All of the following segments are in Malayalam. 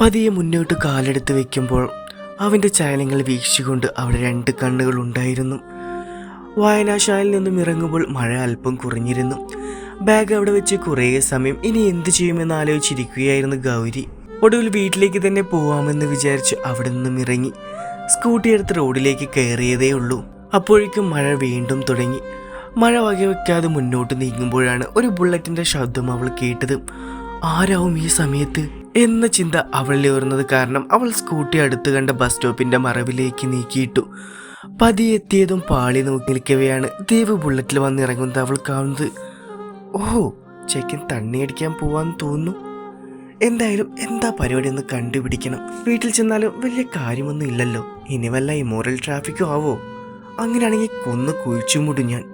പതിയെ മുന്നോട്ട് കാലെടുത്ത് വെക്കുമ്പോൾ അവൻ്റെ ചലനങ്ങൾ വീക്ഷിച്ചുകൊണ്ട് അവിടെ 2 കണ്ണുകൾ ഉണ്ടായിരുന്നു. വായനാശാലയിൽ നിന്നും ഇറങ്ങുമ്പോൾ മഴ അല്പം കുറഞ്ഞിരുന്നു. ബാഗ് അവിടെ വെച്ച് കുറേ സമയം ഇനി എന്ത് ചെയ്യുമെന്ന് ആലോചിച്ചിരിക്കുകയായിരുന്നു ഗൗരി. ഒടുവിൽ വീട്ടിലേക്ക് തന്നെ പോവാമെന്ന് വിചാരിച്ച് അവിടെ നിന്നും ഇറങ്ങി സ്കൂട്ടി എടുത്ത് റോഡിലേക്ക് കയറിയതേ ഉള്ളൂ. അപ്പോഴേക്കും മഴ വീണ്ടും തുടങ്ങി. മഴ വകവെക്കാതെ മുന്നോട്ട് നീങ്ങുമ്പോഴാണ് ഒരു ബുള്ളറ്റിന്റെ ശബ്ദം അവൾ കേട്ടത്. ആരാവും ഈ സമയത്ത് എന്ന ചിന്ത അവളിൽ ഉയർന്നത് കാരണം അവൾ സ്കൂട്ടി അടുത്ത് കണ്ട ബസ് സ്റ്റോപ്പിന്റെ മറവിലേക്ക് നീക്കിയിട്ടു. പതിയെത്തിയതും പാളി നോക്കി നിൽക്കവെയാണ് ദേവ് ബുള്ളറ്റിൽ വന്നിറങ്ങുന്നത് അവൾ കാണുന്നത്. ഓഹോ, ചെക്കൻ തണ്ണിയടിക്കാൻ പോവാന്ന് തോന്നുന്നു. എന്തായാലും എന്താ പരിപാടി എന്ന് കണ്ടുപിടിക്കണം. വീട്ടിൽ ചെന്നാലും വലിയ കാര്യമൊന്നും ഇല്ലല്ലോ. ഇനി വല്ല ഇമോറൽ ട്രാഫിക്കും ആവോ? അങ്ങനെയാണെങ്കിൽ കൊന്നു കുഴിച്ചുമുടും ഞാൻ.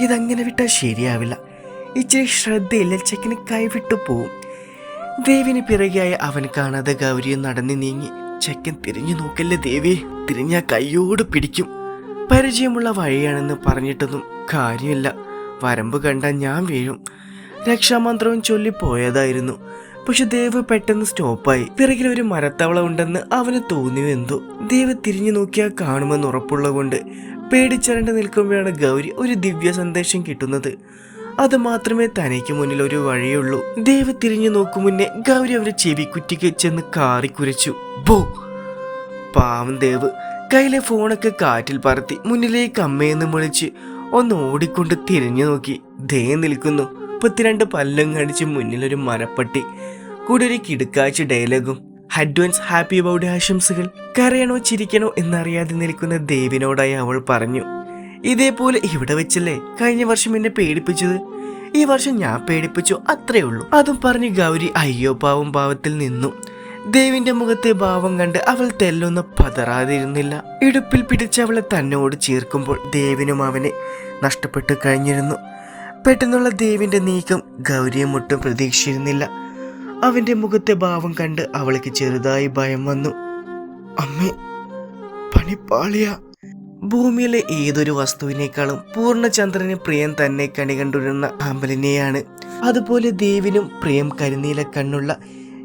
ഇതങ്ങനെ വിട്ടാൽ ശരിയാവില്ല. ഇച്ചിരി ശ്രദ്ധയില്ല ചെക്കന് കൈവിട്ടു പോവും. ദേവിന് പിറകെയായി അവൻ കാണാതെ ഗൗരിയും നടന്നു നീങ്ങി. ചെക്കൻ തിരിഞ്ഞു നോക്കല്ലേ ദേവി, തിരിഞ്ഞ കൈയോട് പിടിക്കും. പരിചയമുള്ള വഴിയാണെന്ന് പറഞ്ഞിട്ടൊന്നും കാര്യമില്ല. വരമ്പ് കണ്ടാൽ ഞാൻ വീഴും. രക്ഷാമന്ത്രവും ചൊല്ലിപ്പോയതായിരുന്നു. പക്ഷെ ദേവ് പെട്ടെന്ന് സ്റ്റോപ്പായി. പിറകിൽ ഒരു മരത്തവള ഉണ്ടെന്ന് അവന് തോന്നിയോ എന്തോ. ദേവ് തിരിഞ്ഞു നോക്കിയാൽ കാണുമെന്ന് ഉറപ്പുള്ളത് കൊണ്ട് പേടിച്ചരണ്ട് നിൽക്കുമ്പോഴാണ് ഗൗരി ഒരു ദിവ്യ സന്ദേശം കിട്ടുന്നത്. അത് മാത്രമേ തനിക്ക് മുന്നിൽ ഒരു വഴിയുള്ളൂ. ദേവ് തിരിഞ്ഞു നോക്കും മുന്നേ ഗൗരി അവരെ ചെവിക്കുറ്റിക്ക് ചെന്ന് കാറിക്കുരച്ചു. ബോ! പാവം ദേവ് കയ്യിലെ ഫോണൊക്കെ കാറ്റിൽ പറത്തി മുന്നിലേക്ക് അമ്മയെന്ന് വിളിച്ച് ഒന്ന് ഓടിക്കൊണ്ട് തിരിഞ്ഞു നോക്കി. ദേ നിൽക്കുന്നു 32 പല്ലും കടിച്ച് മുന്നിലൊരു മരപ്പട്ടി, കൂടെ ഒരു കിടുക്കാഴ്ച ഡയലോഗും. അഡ്വാൻസ് ഹാപ്പി ബർത്ത്ഡേ ആശംസകൾ. കരയണോ ചിരിക്കണോ എന്നറിയാതെ നിൽക്കുന്ന ദേവിനോടായി അവൾ പറഞ്ഞു. ഇതേപോലെ ഇവിടെ വെച്ചല്ലേ കഴിഞ്ഞ വർഷം എന്നെ പേടിപ്പിച്ചത്, ഈ വർഷം ഞാൻ പേടിപ്പിച്ചു, അത്രേ ഉള്ളൂ. അതും പറഞ്ഞ് ഗൗരി അയ്യോ പാവം ഭാവത്തിൽ നിന്നു. ദേവിന്റെ മുഖത്തെ ഭാവം കണ്ട് അവൾ തെല്ലൊന്ന് പതറാതിരുന്നില്ല. ഇടുപ്പിൽ പിടിച്ച് അവളെ തന്നോട് ചേർക്കുമ്പോൾ ദേവിനും അവനെ നഷ്ടപ്പെട്ടു കഴിഞ്ഞിരുന്നു. പെട്ടെന്നുള്ള ദേവിന്റെ നീക്കം ഗൗരിയെ മുട്ടും പ്രതീക്ഷിച്ചിരുന്നില്ല. അവന്റെ മുഖത്തെ ഭാവം കണ്ട് അവൾക്ക് ചെറുതായി ഭയം വന്നു. അമ്മേ, പണിപ്പാളിയ. ഭൂമിയിലെ ഏതൊരു വസ്തുവിനേക്കാളും പൂർണ്ണചന്ദ്രന് പ്രിയം തന്നെ കണി കണ്ടുവരുന്ന അമ്പലിനെയാണ്. അതുപോലെ ദേവിനും പ്രിയം കരിനീല കണ്ണുള്ള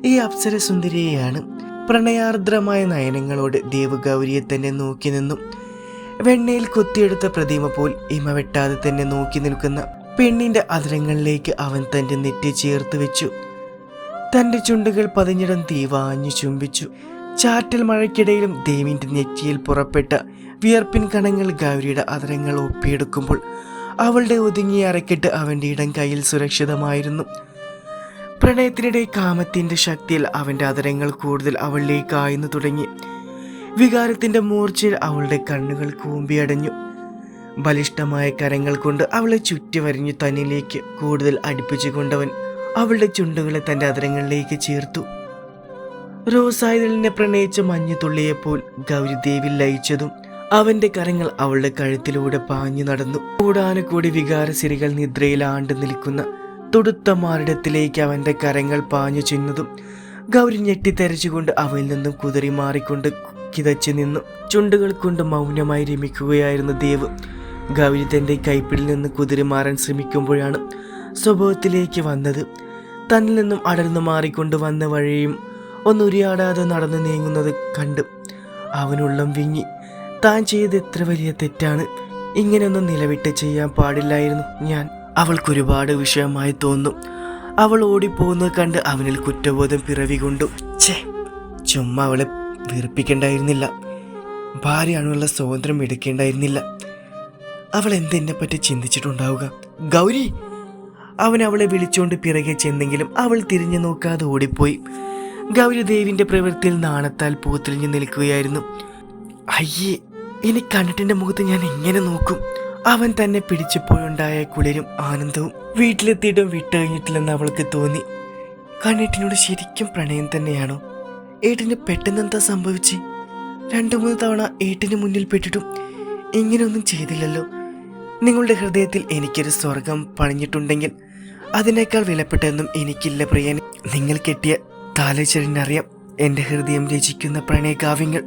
ഈ അപ്സര സുന്ദരിയെയാണ്. പ്രണയാർദ്രമായ നയനങ്ങളോട് ദേവ് ഗൗരിയെ തന്നെ നോക്കി നിന്നു. വെണ്ണയിൽ കൊത്തിയെടുത്ത പ്രതിമ പോൽ ഇമ വെട്ടാതെ തന്നെ നോക്കി നിൽക്കുന്ന പെണ്ണിന്റെ അതിരങ്ങളിലേക്ക് അവൻ തന്റെ നെറ്റി ചേർത്ത് വെച്ചു. തന്റെ ചുണ്ടുകൾ പതിഞ്ഞിടം തീവാഞ്ഞു ചുംബിച്ചു. ചാറ്റൽ മഴയ്ക്കിടയിലും ദേവിന്റെ നെറ്റിയിൽ പുറപ്പെട്ട വിയർപ്പിൻ കണങ്ങൾ ഗൗരിയുടെ അതിരങ്ങൾ ഒപ്പിയെടുക്കുമ്പോൾ അവളുടെ ഒതുങ്ങിയ അരക്കെട്ട് അവന്റെ ഇടം കയ്യിൽ സുരക്ഷിതമായിരുന്നു. പ്രണയത്തിനിടെ കാമത്തിന്റെ ശക്തിയിൽ അവന്റെ അതിരങ്ങൾ കൂടുതൽ അവളിലേക്ക് ആയുന്നു തുടങ്ങി. വികാരത്തിന്റെ മൂർച്ചയിൽ അവളുടെ കണ്ണുകൾ കൂമ്പിയടഞ്ഞു. ബലിഷ്ഠമായ കരങ്ങൾ കൊണ്ട് അവളെ ചുറ്റി വരിഞ്ഞു തന്നിലേക്ക് കൂടുതൽ അടുപ്പിച്ചുകൊണ്ടവൻ അവളുടെ ചുണ്ടുകളെ തന്റെ അതിരങ്ങളിലേക്ക് ചേർത്തു. റോസായുധലിനെ പ്രണയിച്ച മഞ്ഞു തുള്ളിയപ്പോൾ ഗൗരി ദേവിൽ ലയിച്ചതും അവന്റെ കരങ്ങൾ അവളുടെ കഴുത്തിലൂടെ പാഞ്ഞു നടന്നു. കൂടാനുകൂടി വികാരസിരികൾ നിദ്രയിൽ ആണ്ടു നിൽക്കുന്ന തുടുത്ത മാറിടത്തിലേക്ക് അവന്റെ കരങ്ങൾ പാഞ്ഞു ചെന്നതും ഗൗരി ഞെട്ടിത്തെരച്ചുകൊണ്ട് അവയിൽ നിന്നും കുതറി മാറിക്കൊണ്ട് കിതച്ചു നിന്നു. ചുണ്ടുകൾ കൊണ്ട് മൗനമായി രമിക്കുകയായിരുന്നു ദേവ്. ഗൗരി തന്റെ കൈപ്പിടിൽ നിന്ന് കുതിരി മാറാൻ ശ്രമിക്കുമ്പോഴാണ് സ്വഭാവത്തിലേക്ക് വന്നത്. തന്നിൽ നിന്നും അടർന്നു മാറിക്കൊണ്ട് വന്ന വഴിയും ഒന്നുരിയാടാതെ നടന്നു നീങ്ങുന്നത് കണ്ട് അവനുള്ളം വിങ്ങി. താൻ ചെയ്ത് എത്ര വലിയ തെറ്റാണ്, ഇങ്ങനെയൊന്നും നിലവിട്ട് ചെയ്യാൻ പാടില്ലായിരുന്നു ഞാൻ. അവൾക്കൊരുപാട് വിഷയമായി തോന്നും. അവൾ ഓടിപ്പോകുന്നത് കണ്ട് അവനിൽ കുറ്റബോധം പിറവികൊണ്ടു. ചുമ്മാ അവളെ വീർപ്പിക്കേണ്ടായിരുന്നില്ല. ഭാര്യയാണുള്ള സ്വാതന്ത്ര്യം എടുക്കേണ്ടായിരുന്നില്ല. അവൾ എന്തെന്നെ പറ്റി ചിന്തിച്ചിട്ടുണ്ടാവുക. ഗൗരി! അവൻ അവളെ വിളിച്ചുകൊണ്ട് പിറകെ ചെന്നെങ്കിലും അവൾ തിരിഞ്ഞു നോക്കാതെ ഓടിപ്പോയി. ഗൗരി ദേവിന്റെ പ്രവൃത്തിയിൽ നാണത്താൽ പൂത്തിരിഞ്ഞു നിൽക്കുകയായിരുന്നു. അയ്യേ, ഇനി കണ്ടിട്ടിന്റെ മുഖത്ത് ഞാൻ എങ്ങനെ നോക്കും? അവൻ തന്നെ പിടിച്ചപ്പോഴുണ്ടായ കുളിരും ആനന്ദവും വീട്ടിലെത്തിയിട്ടും വിട്ടുകഴിഞ്ഞിട്ടില്ലെന്ന് അവൾക്ക് തോന്നി. കണ്ണേട്ടിനോട് ശരിക്കും പ്രണയം തന്നെയാണോ? ഏട്ടിന് പെട്ടെന്ന് എന്താ സംഭവിച്ച്? 2-3 തവണ ഏട്ടിന് മുന്നിൽ പെട്ടിട്ടും ഇങ്ങനെയൊന്നും ചെയ്തില്ലല്ലോ. നിങ്ങളുടെ ഹൃദയത്തിൽ എനിക്കൊരു സ്വർഗം പണിഞ്ഞിട്ടുണ്ടെങ്കിൽ അതിനേക്കാൾ വിലപ്പെട്ടതൊന്നും എനിക്കില്ല പ്രിയൻ. നിങ്ങൾ കെട്ടിയ താലേശ്വരനറിയാം എൻ്റെ ഹൃദയം രചിക്കുന്ന പ്രണയകാവ്യങ്ങൾ.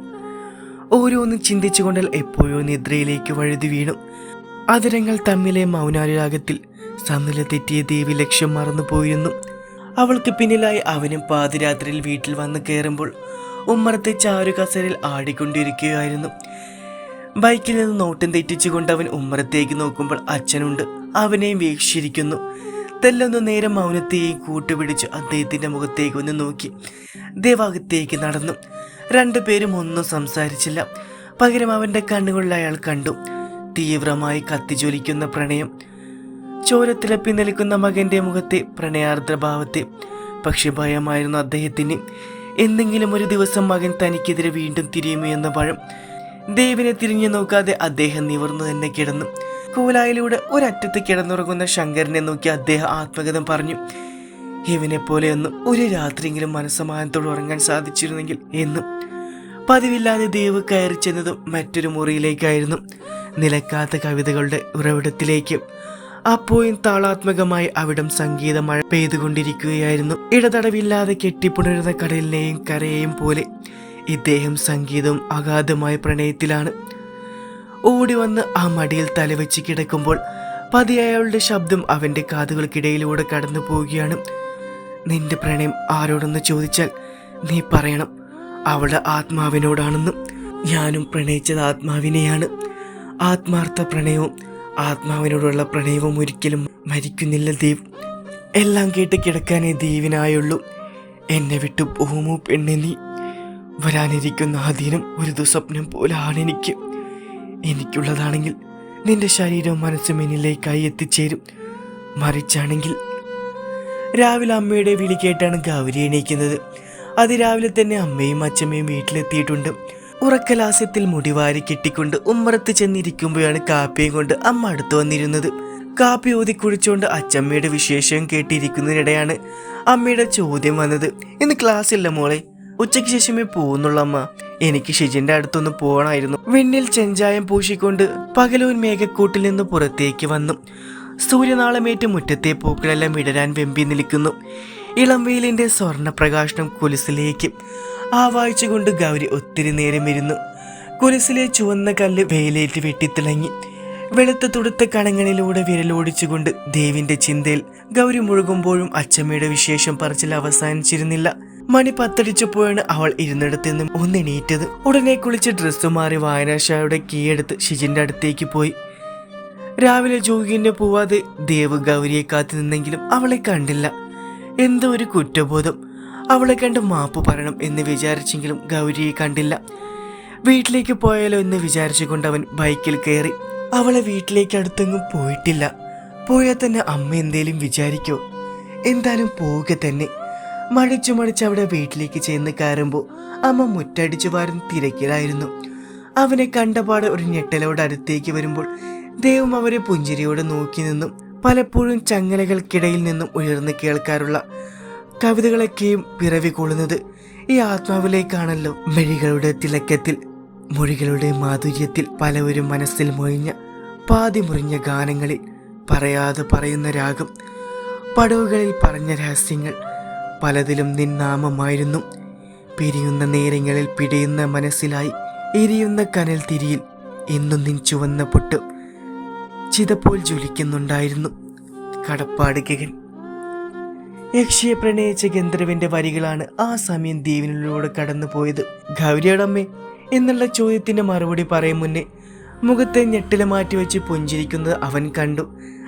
ഓരോന്നും ചിന്തിച്ചുകൊണ്ടാൽ എപ്പോഴോ നിദ്രയിലേക്ക് വഴുതി വീണു. അതിരങ്ങൾ തമ്മിലെ മൗനാനുരാഗത്തിൽ സമനില തെറ്റിയ ദേവി ലക്ഷ്യം മറന്നുപോയിരുന്നു. അവൾക്ക് പിന്നിലായി അവനും പാതിരാത്രിയിൽ വീട്ടിൽ വന്ന് കയറുമ്പോൾ ഉമ്മറത്തെ ചാരു കസേരയിൽ ആടിക്കൊണ്ടിരിക്കുകയായിരുന്നു. ബൈക്കിൽ നിന്ന് നോട്ടം തെറ്റിച്ചുകൊണ്ട് അവൻ ഉമ്മറത്തേക്ക് നോക്കുമ്പോൾ അച്ഛനുണ്ട്. അവനെയും വീക്ഷിച്ചിരിക്കുന്നു. തെല്ലൊന്നു നേരം മൗനത്തെയും കൂട്ടുപിടിച്ച് അദ്ദേഹത്തിന്റെ മുഖത്തേക്ക് ഒന്ന് നോക്കി ദേവാകത്തേക്ക് നടന്നു. രണ്ടുപേരും ഒന്നും സംസാരിച്ചില്ല. പകരം അവന്റെ കണ്ണുകളിൽ അയാൾ കണ്ടു തീവ്രമായി കത്തിജ്വലിക്കുന്ന പ്രണയം. ചോരത്തിളപ്പി നിൽക്കുന്ന മകന്റെ മുഖത്തെ പ്രണയാർദ്രഭാവത്തെ. പക്ഷെ ഭയമായിരുന്നു അദ്ദേഹത്തിന്. എന്തെങ്കിലും ഒരു ദിവസം മകൻ തനിക്കെതിരെ വീണ്ടും തിരിയുമോ എന്ന ഭയം. ദേവിനെ തിരിഞ്ഞു നോക്കാതെ അദ്ദേഹം നിവർന്നു തന്നെ കിടന്നു. കൂലായിലൂടെ ഒരറ്റത്ത് കിടന്നുറങ്ങുന്ന ശങ്കരനെ നോക്കി അദ്ദേഹം ആത്മകഥം പറഞ്ഞു. ഇവനെ പോലെയൊന്നും ഒരു രാത്രിയെങ്കിലും മനസ്സമാനത്തോട് ഉറങ്ങാൻ സാധിച്ചിരുന്നെങ്കിൽ എന്നും. പതിവില്ലാതെ ദേവ് കയറി ചെന്നതും മറ്റൊരു മുറിയിലേക്കായിരുന്നു, നിലക്കാത്ത കവിതകളുടെ ഉറവിടത്തിലേക്ക്. അപ്പോഴും താളാത്മകമായി അവിടം സംഗീത മഴ പെയ്തുകൊണ്ടിരിക്കുകയായിരുന്നു. ഇടതടവില്ലാതെ കെട്ടിപ്പുണരുന്ന കടലിനെയും കരയെയും പോലെ ഇദ്ദേഹം സംഗീതവും അഗാധമായ പ്രണയത്തിലാണ്. ഓടി വന്ന് ആ മടിയിൽ തലവെച്ച് കിടക്കുമ്പോൾ പതിയെ അയാളുടെ ശബ്ദം അവന്റെ കാതുകൾക്കിടയിലൂടെ കടന്നു പോവുകയാണ്. നിന്റെ പ്രണയം ആരോടെന്ന് ചോദിച്ചാൽ നീ പറയണം അവളുടെ ആത്മാവിനോടാണെന്ന്. ഞാനും പ്രണയിച്ചത് ആത്മാവിനെയാണ്. ആത്മാർത്ഥ പ്രണയവും ആത്മാവിനോടുള്ള പ്രണയവും ഒരിക്കലും മരിക്കുന്നില്ല ദേവ്. എല്ലാം കേട്ട് കിടക്കാനേ ദേവിനായുള്ളൂ. എന്നെ വിട്ടു പോകുമോ പെണ്ണെ നീ? വരാനിരിക്കുന്ന ആ ദിനം ഒരു ദുസ്വപ്നം പോലാണ് എനിക്ക്. എനിക്കുള്ളതാണെങ്കിൽ നിന്റെ ശരീരവും മനസ്സും എന്നിലേക്കായി എത്തിച്ചേരും. മറിച്ചാണെങ്കിൽ. രാവിലെ അമ്മയുടെ വിളി കേട്ടാണ് ഗൗരി എണീക്കുന്നത്. അതിരാവിലെ തന്നെ അമ്മയും അച്ഛമ്മയും വീട്ടിലെത്തിയിട്ടുണ്ട്. ഉറക്കലാസ്യത്തിൽ മുടിവാരി കെട്ടിക്കൊണ്ട് ഉമ്മറത്ത് ചെന്നിരിക്കുമ്പോഴാണ് കാപ്പിയും കൊണ്ട് അമ്മ അടുത്ത് വന്നിരുന്നത്. കാപ്പി ഊതി കുടിച്ചുകൊണ്ട് അച്ചമ്മയുടെ വിശേഷം കേട്ടിരിക്കുന്നതിനിടെയാണ് അമ്മയുടെ ചോദ്യം വന്നത്. ഇന്ന് ക്ലാസ് ഇല്ല മോളെ, ഉച്ചയ്ക്ക് ശേഷമേ പോകുന്നുള്ള അമ്മ. എനിക്ക് ഷിജിന്റെ അടുത്തൊന്ന് പോകണമായിരുന്നു. വെണ്ണിൽ ചെഞ്ചായം പൂശിക്കൊണ്ട് പകലൂൻ മേഘക്കൂട്ടിൽ നിന്ന് പുറത്തേക്ക് വന്നു. സൂര്യനാളമേറ്റ് മുറ്റത്തെ പൂക്കളെല്ലാം ഇടരാൻ വെമ്പി നിൽക്കുന്നു. ഇളം വെയിലിന്റെ സ്വർണപ്രകാശനം കുലിസിലേക്ക് ആവായിച്ചുകൊണ്ട് ഗൗരി ഒത്തിരി നേരം ഇരുന്നു. കുലിസിലെ ചുവന്ന കല്ല് വെയിലേറ്റ് വെട്ടിത്തിളങ്ങി. വെളുത്ത തുടുത്ത കണങ്ങളിലൂടെ വിരലോടിച്ചുകൊണ്ട് ദേവിന്റെ ചിന്തയിൽ ഗൗരി മുഴുകുമ്പോഴും അച്ചമ്മയുടെ വിശേഷം പറച്ചിൽ അവസാനിച്ചിരുന്നില്ല. മണി 10 അവൾ ഇരുന്നിടത്ത് നിന്നും ഒന്നെണീറ്റത്. ഉടനെ കുളിച്ച് ഡ്രസ്സ് മാറി വായനാശാലയുടെ കീയെടുത്ത് ഷിജിന്റെ അടുത്തേക്ക് പോയി. രാവിലെ ജോഗിന് പോവാതെ ദേവ് ഗൗരിയെ കാത്തു നിന്നെങ്കിലും അവളെ കണ്ടില്ല. എന്തോ ഒരു കുറ്റബോധം. അവളെ കണ്ട് മാപ്പ് പറയണം എന്ന് വിചാരിച്ചെങ്കിലും ഗൗരിയെ കണ്ടില്ല. വീട്ടിലേക്ക് പോയാലോ എന്ന് വിചാരിച്ചുകൊണ്ട് അവൻ ബൈക്കിൽ കയറി. അവളെ വീട്ടിലേക്ക് അടുത്തെങ്ങും പോയിട്ടില്ല. പോയാൽ തന്നെ അമ്മ എന്തേലും വിചാരിക്കോ? എന്തായാലും പോവുക തന്നെ. മടിച്ചു അവിടെ വീട്ടിലേക്ക് ചെന്ന് കയറുമ്പോൾ അമ്മ മുറ്റടിച്ചു വാരുന്ന തിരക്കിലായിരുന്നു. അവനെ കണ്ടപാട് ഒരു ഞെട്ടലോട് അടുത്തേക്ക് വരുമ്പോൾ ദേവും അവരെ പുഞ്ചിരിയോടെ നോക്കി നിന്നും. പലപ്പോഴും ചങ്ങലകൾക്കിടയിൽ നിന്നും ഉയർന്നു കേൾക്കാറുള്ള കവിതകളൊക്കെയും പിറവി കൊള്ളുന്നത് ഈ ആത്മാവിലേക്കാണല്ലോ. മെഴികളുടെ തിളക്കത്തിൽ, മൊഴികളുടെ മാധുര്യത്തിൽ, പലവരും മനസ്സിൽ മൊഴിഞ്ഞ പാതി മുറിഞ്ഞ ഗാനങ്ങളിൽ പറയാതെ പറയുന്ന രാഗം, പടവുകളിൽ പറഞ്ഞ രഹസ്യങ്ങൾ, പലതിലും നിന്നാമമായിരുന്നു. പിരിയുന്ന നേരങ്ങളിൽ പിടയുന്ന മനസ്സിലായി എരിയുന്ന കനൽ തിരിയിൽ എന്നും നിൻ ചുവന്ന പൊട്ട് ചിതപ്പോൾ ജ്വലിക്കുന്നുണ്ടായിരുന്നു. കടപ്പാട് ഗഗൻ. യക്ഷിയെ പ്രണയിച്ച ഗന്ധർവന്റെ വരികളാണ് ആ സമയം ദേവിനുള്ളിലൂടെ കടന്നു പോയത്. ഗൗരിയടമ്മേ എന്നുള്ള ചോദ്യത്തിന്റെ മറുപടി പറയും മുന്നേ മുഖത്തെ ഞെട്ടില മാറ്റിവെച്ച് പുഞ്ചിരിക്കുന്നത് അവൻ കണ്ടു.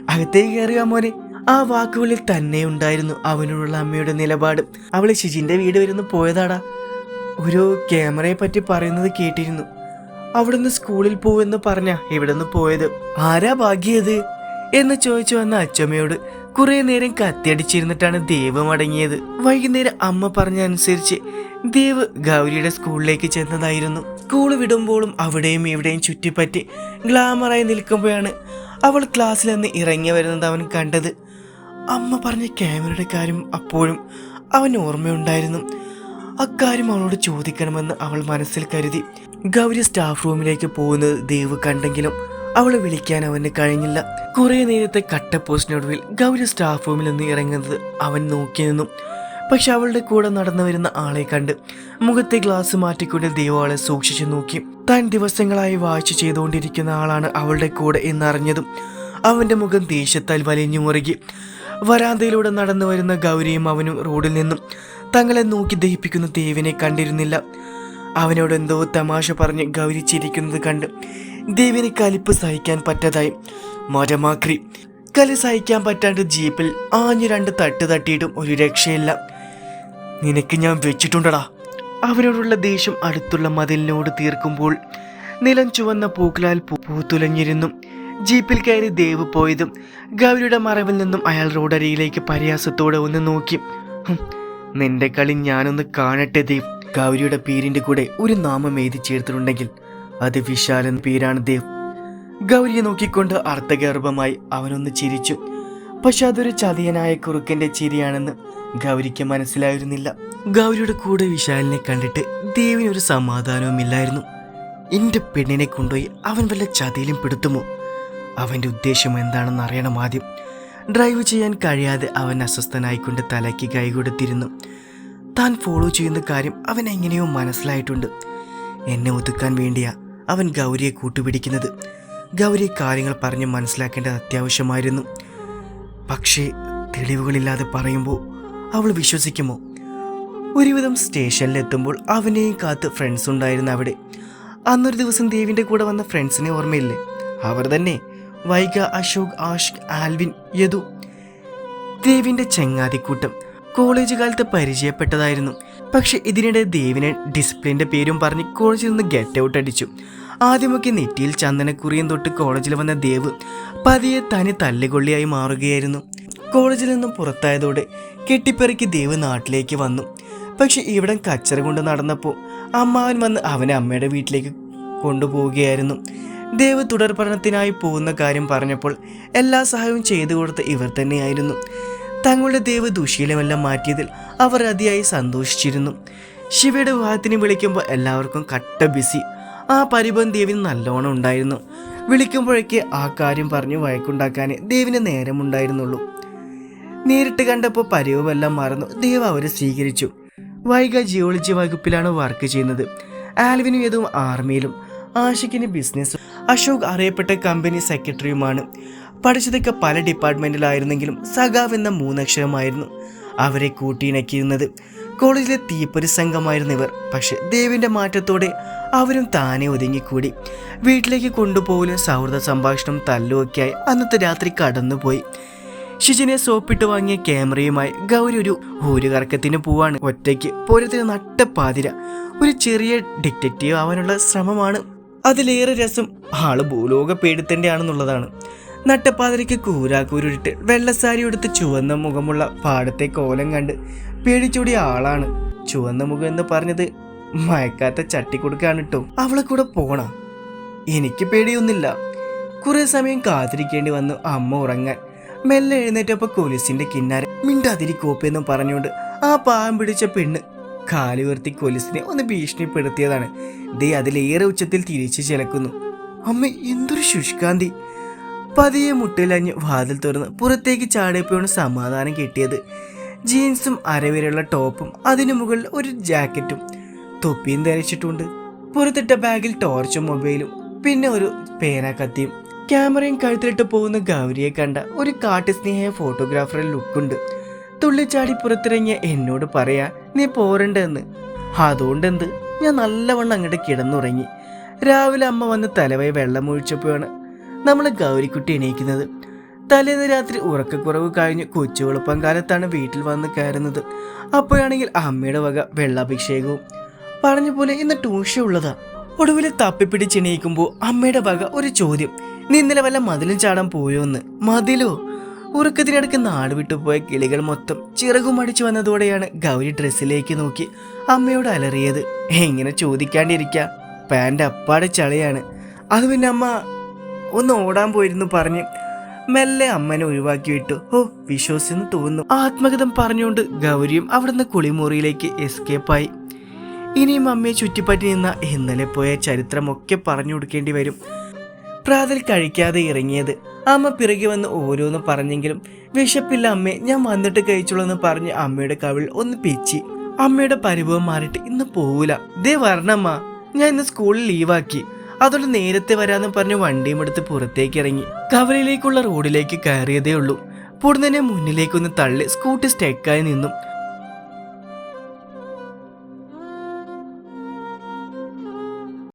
അകത്തേക്ക് കയറുക മോനെ. ആ വാക്കുകളിൽ തന്നെ ഉണ്ടായിരുന്നു അവനോടുള്ള അമ്മയുടെ നിലപാട്. അവള് ഷിജിന്റെ വീട് വരുന്ന പോയതാടാ. ഒരു ക്യാമറയെ പറ്റി പറയുന്നത് കേട്ടിരുന്നു. അവിടുന്ന് സ്കൂളിൽ പോവെന്ന് പറഞ്ഞ ഇവിടുന്ന് പോയത്. ആരാ ഭാഗ്യത് എന്ന് ചോദിച്ചു വന്ന അച്ചമ്മയോട് കുറെ നേരം കത്തിയടിച്ചിരുന്നിട്ടാണ് ദേവ് മടങ്ങിയത്. വൈകുന്നേരം അമ്മ പറഞ്ഞ അനുസരിച്ച് ദേവ് ഗൗരിയുടെ സ്കൂളിലേക്ക് ചെന്നതായിരുന്നു. സ്കൂൾ വിടുമ്പോഴും അവിടെയും ഇവിടെയും ചുറ്റിപ്പറ്റി ഗ്ലാമറായി നിൽക്കുമ്പോഴാണ് അവൾ ക്ലാസ്സിൽ നിന്ന് ഇറങ്ങി വരുന്നത് അവൻ കണ്ടത്. അമ്മ പറഞ്ഞ ക്യാമറയുടെ കാര്യം അപ്പോഴും അവൻ ഓർമ്മയുണ്ടായിരുന്നു. അക്കാര്യം അവളോട് ചോദിക്കണമെന്ന് അവൾ മനസ്സിൽ കരുതി. ഗൗരി സ്റ്റാഫ് റൂമിലേക്ക് പോകുന്നത് ദേവ് കണ്ടെങ്കിലും അവളെ വിളിക്കാൻ അവന് കഴിഞ്ഞില്ല. കുറെ നേരത്തെ കട്ടപ്പോസ്റ്റിനൊടുവിൽ ഗൗരി സ്റ്റാഫ് റൂമിൽ നിന്ന് ഇറങ്ങുന്നത് അവൻ നോക്കി നിന്നു. പക്ഷെ അവളുടെ കൂടെ നടന്നു വരുന്ന ആളെ കണ്ട് മുഖത്തെ ഗ്ലാസ് മാറ്റിക്കൊണ്ട് ദേവ് അവളെ സൂക്ഷിച്ചു നോക്കി. താൻ ദിവസങ്ങളായി വായിച്ചു ചെയ്തുകൊണ്ടിരിക്കുന്ന ആളാണ് അവളുടെ കൂടെ എന്നറിഞ്ഞതും അവന്റെ മുഖം ദേഷ്യത്താൽ വലിഞ്ഞു മുറുകി. വരാന്തയിലൂടെ നടന്നു വരുന്ന ഗൗരിയും അവനും റോഡിൽ നിന്നും തങ്ങളെ നോക്കി ദഹിപ്പിക്കുന്ന ദേവിനെ കണ്ടിരുന്നില്ല. അവനോട് എന്തോ തമാശ പറഞ്ഞ് ഗൗരി ചിരിക്കുന്നത് കണ്ട് ദേവിന് കലിപ്പ് സഹിക്കാൻ പറ്റാതായി. മരമാക്രി കലി സഹിക്കാൻ പറ്റാണ്ട് ജീപ്പിൽ ആഞ്ഞു 2 തട്ട് തട്ടിയിട്ടും ഒരു രക്ഷയില്ല. നിനക്ക് ഞാൻ വെച്ചിട്ടുണ്ടടാ. അവനോടുള്ള ദേഷ്യം അടുത്തുള്ള മതിലിനോട് തീർക്കുമ്പോൾ നിലം ചുവന്ന പൂക്കളാൽ പൂത്തുലഞ്ഞിരുന്നു. ജീപ്പിൽ കയറി ദേവ് പോയതും ഗൗരിയുടെ മറവിൽ നിന്നും അയാൾ റോഡരിയിലേക്ക് പരിഹാസത്തോടെ ഒന്ന് നോക്കി. നിന്റെ കളി ഞാനൊന്ന് കാണട്ടെ ദേവ്. ഗൗരിയുടെ പേരിന്റെ കൂടെ ഒരു നാമം എഴുതി ചേർത്തിട്ടുണ്ടെങ്കിൽ അത് വിശാൽ എന്ന പേരാണ് ദേവ്. ഗൗരിയെ നോക്കിക്കൊണ്ട് അർത്ഥഗർഭമായി അവനൊന്ന് ചിരിച്ചു. പക്ഷെ അതൊരു ചതിയനായ കുറുക്കന്റെ ചിരിയാണെന്ന് ഗൗരിക്ക് മനസ്സിലായിരുന്നില്ല. ഗൗരിയുടെ കൂടെ വിശാലിനെ കണ്ടിട്ട് ദേവിനൊരു സമാധാനവുമില്ലായിരുന്നു. എന്റെ പെണ്ണിനെ കൊണ്ടുപോയി അവൻ വല്ല ചതിയിലും പെടുത്തുമോ? അവന്റെ ഉദ്ദേശം എന്താണെന്ന് അറിയണം ആദ്യം. ഡ്രൈവ് ചെയ്യാൻ കഴിയാതെ അവൻ അസ്വസ്ഥനായിക്കൊണ്ട് തലയ്ക്ക് കൈകൊടുത്തിരുന്നു. താൻ ഫോളോ ചെയ്യുന്ന കാര്യം അവൻ എങ്ങനെയോ മനസ്സിലായിട്ടുണ്ട്. എന്നെ ഒതുക്കാൻ വേണ്ടിയാ അവൻ ഗൗരിയെ കൂട്ടുപിടിക്കുന്നത്. ഗൗരിയെ കാര്യങ്ങൾ പറഞ്ഞ് മനസ്സിലാക്കേണ്ടത് അത്യാവശ്യമായിരുന്നു. പക്ഷേ തെളിവുകളില്ലാതെ പറയുമ്പോൾ അവൾ വിശ്വസിക്കുമോ? ഒരുവിധം സ്റ്റേഷനിലെത്തുമ്പോൾ അവനെയും കാത്ത് ഫ്രണ്ട്സ് ഉണ്ടായിരുന്നു അവിടെ. അന്നൊരു ദിവസം ദേവിൻ്റെ കൂടെ വന്ന ഫ്രണ്ട്സിനെ ഓർമ്മയില്ലേ? അവർ തന്നെ വൈഗ, അശോക്, ആഷിഖ്, ആൽവിൻ, യദു. ദേവിൻ്റെ ചങ്ങാതിക്കൂട്ടം കോളേജ് കാലത്ത് പരിചയപ്പെട്ടതായിരുന്നു. പക്ഷെ ഇതിനിടെ ദേവിനെ ഡിസിപ്ലിൻ്റെ പേരും പറഞ്ഞ് കോളേജിൽ നിന്ന് ഗെറ്റ് ഔട്ട് അടിച്ചു. ആദ്യമൊക്കെ നെറ്റിയിൽ ചന്ദനക്കുറിയും തൊട്ട് കോളേജിൽ വന്ന ദേവ് പതിയെ തനി തല്ലുകൊള്ളിയായി മാറുകയായിരുന്നു. കോളേജിൽ നിന്നും പുറത്തായതോടെ കെട്ടിപ്പെറുക്കി ദേവ് നാട്ടിലേക്ക് വന്നു. പക്ഷെ ഇവിടെ കച്ചറ കൊണ്ട് നടന്നപ്പോൾ അമ്മാവൻ വന്ന് അവനെ അമ്മയുടെ വീട്ടിലേക്ക് കൊണ്ടുപോവുകയായിരുന്നു. ദേവ് തുടർ പഠനത്തിനായി പോകുന്ന കാര്യം പറഞ്ഞപ്പോൾ എല്ലാ സഹായവും ചെയ്തു കൊടുത്ത ഇവർ തന്നെയായിരുന്നു. തങ്ങളുടെ ദേവ് ദുശീലമെല്ലാം മാറ്റിയതിൽ അവർ അതിയായി സന്തോഷിച്ചിരുന്നു. ശിവയുടെ വിവാഹത്തിന് വിളിക്കുമ്പോൾ എല്ലാവർക്കും കട്ട ബിസി. ആ പരിഭവം ദേവിന് നല്ലോണം ഉണ്ടായിരുന്നു. വിളിക്കുമ്പോഴേക്ക് ആ കാര്യം പറഞ്ഞ് വഴക്കുണ്ടാക്കാനേ ദേവിന് നേരമുണ്ടായിരുന്നുള്ളൂ. നേരിട്ട് കണ്ടപ്പോൾ പരിവമെല്ലാം മറന്നു ദേവ് അവരെ സ്വീകരിച്ചു. വൈഗ ജിയോളജി വകുപ്പിലാണ് വർക്ക് ചെയ്യുന്നത്. ആൽവിനും യദുവും ആർമിയിലും, ആഷിഖിന് ബിസിനസ്, അശോക് അറിയപ്പെട്ട കമ്പനി സെക്രട്ടറിയുമാണ്. പഠിച്ചതൊക്കെ പല ഡിപ്പാർട്ട്മെന്റിലായിരുന്നെങ്കിലും സഖാവ് എന്ന 3 അക്ഷരമായിരുന്നു അവരെ കൂട്ടിയിണക്കിയിരുന്നത്. കോളേജിലെ തീപ്പൊരി സംഘമായിരുന്നു ഇവർ. പക്ഷെ ദേവിന്റെ മാറ്റത്തോടെ അവരും താനെ ഒതുങ്ങിക്കൂടി. വീട്ടിലേക്ക് കൊണ്ടുപോകലും സൗഹൃദ സംഭാഷണം തല്ലുമൊക്കെയായി അന്നത്തെ രാത്രി കടന്നുപോയി. ഷിജിനെ സോപ്പിട്ട് വാങ്ങിയ ക്യാമറയുമായി ഗൗരി ഒരു ഊരുകറക്കത്തിന് പോവാണ്. ഒറ്റയ്ക്ക് പോരത്തിന് നട്ടപ്പാതിര. ഒരു ചെറിയ ഡിറ്റക്റ്റീവ് ആവാനുള്ള ശ്രമമാണ്. അതിലേറെ രസം ആള് ഭൂലോക പേടിത്തന്റെ ആണെന്നുള്ളതാണ്. നട്ടപ്പാതിരയ്ക്ക് കൂരാക്കൂരിട്ട് വെള്ളസാരി എടുത്ത് ചുവന്ന മുഖമുള്ള പാടത്തെ കോലം കണ്ട് പേടിച്ചൂടിയ ആളാണ്. ചുവന്ന മുഖം എന്ന് പറഞ്ഞത് മയക്കാത്ത ചട്ടിക്കൊടുക്കാണ് കേട്ടോ. അവളെ കൂടെ പോണ എനിക്ക് പേടിയൊന്നുമില്ല. കുറെ സമയം കാത്തിരിക്കേണ്ടി വന്നു അമ്മ ഉറങ്ങാൻ. മെല്ലെ എഴുന്നേറ്റപ്പോ കൊലിസിന്റെ കിന്നാര മിണ്ടാതിരി കോപ്പെന്നും പറഞ്ഞുകൊണ്ട് ആ പാവം പിടിച്ച പെണ്ണ് കാലി ഉയർത്തി കൊലിസിനെ ഒന്ന് ഭീഷണിപ്പെടുത്തിയതാണ്. ദേ അതിലേറെ ഉച്ചത്തിൽ തിരിച്ചു ചിലക്കുന്നു. അമ്മ എന്തൊരു ശുഷ്കാന്തി. പതിയെ മുട്ടിലഞ്ഞ് വാതിൽ തുറന്ന് പുറത്തേക്ക് ചാടിയപ്പോഴാണ് സമാധാനം കിട്ടിയത്. ജീൻസും അരവരെയുള്ള ടോപ്പും അതിനു മുകളിൽ ഒരു ജാക്കറ്റും തൊപ്പിയും ധരിച്ചിട്ടുണ്ട്. പുറത്തിട്ട ബാഗിൽ ടോർച്ചും മൊബൈലും പിന്നെ ഒരു പേന കത്തിയും. ക്യാമറയും കഴുത്തിലിട്ട് പോകുന്ന ഗൗരിയെ കണ്ട ഒരു കാട്ടുസ്നേഹ ഫോട്ടോഗ്രാഫറെ ലുക്കുണ്ട്. തുള്ളിച്ചാടി പുറത്തിറങ്ങിയ എന്നോട് പറയാ നീ പോരണ്ടെന്ന്. അതുകൊണ്ടെന്ത്, ഞാൻ നല്ലവണ്ണം അങ്ങോട്ട് കിടന്നുറങ്ങി. രാവിലെ അമ്മ വന്ന് തലവൈ വെള്ളം ഒഴിച്ചപ്പോഴാണ് നമ്മൾ ഗൗരിക്കുട്ടി എണീക്കുന്നത്. തലേന്ന് രാത്രി ഉറക്കക്കുറവ് കഴിഞ്ഞ് കൊച്ചു വെളുപ്പം കാലത്താണ് വീട്ടിൽ വന്ന് കയറുന്നത്. അപ്പോഴാണെങ്കിൽ അമ്മയുടെ വക വെള്ളാഭിഷേകവും. പറഞ്ഞ പോലെ ഇന്ന് ട്യൂഷൻ ഉള്ളതാ. ഒടുവിൽ തപ്പിപ്പിടിച്ചെണീക്കുമ്പോൾ അമ്മയുടെ വക ഒരു ചോദ്യം, നീ ഇന്നലെ വല്ല മതിലും ചാടാൻ പോയോ എന്ന്. മതിലോ? ഉറക്കത്തിനിടയ്ക്ക് നാട് വിട്ടുപോയ കിളികൾ മൊത്തം ചിറകുമടിച്ചു വന്നതോടെയാണ് ഗൗരി ഡ്രസ്സിലേക്ക് നോക്കി അമ്മയോട് അലറിയത്. എങ്ങനെ ചോദിക്കാണ്ടിരിക്ക, പാൻ്റ് അപ്പാടെ ചളയാണ്. അത് പിന്നെ അമ്മ ഒന്ന് ഓടാൻ പോയിരുന്നു പറഞ്ഞ് മെല്ലെ അമ്മനെ ഒഴിവാക്കി വിട്ടു. ഓ വിശ്വസിച്ചെന്ന് തോന്നുന്നു. ആത്മകഥം പറഞ്ഞുകൊണ്ട് ഗൗരിയും അവിടുന്ന് കുളിമുറിയിലേക്ക് എസ്കേപ്പായി. ഇനിയും അമ്മയെ ചുറ്റിപ്പറ്റി നിന്ന ഇന്നലെ പോയ ചരിത്രമൊക്കെ പറഞ്ഞു കൊടുക്കേണ്ടി വരും. പ്രാതൽ കഴിക്കാതെ ഇറങ്ങിയത്. അമ്മ പിറകെ വന്ന് ഓരോന്ന് പറഞ്ഞെങ്കിലും വിശപ്പില്ല അമ്മേ, ഞാൻ വന്നിട്ട് കഴിച്ചോളെന്ന് പറഞ്ഞ് അമ്മയുടെ കവിൾ ഒന്ന് പിച്ചി. അമ്മയുടെ പരിഭവം മാറിയിട്ട് ഇന്ന് പോവില്ല. ദേ വരണമ്മ, ഞാൻ ഇന്ന് സ്കൂളിൽ ലീവാക്കി. അതോടെ നേരത്തെ വരാന്ന് പറഞ്ഞ് വണ്ടിയും എടുത്ത് പുറത്തേക്ക് ഇറങ്ങി. കവലയിലേക്കുള്ള റോഡിലേക്ക് കയറിയതേ ഉള്ളൂ. പൊടുന്നനെ മുന്നിലേക്കൊന്ന് തള്ളി സ്കൂട്ടി സ്റ്റെക്കായി നിന്നും.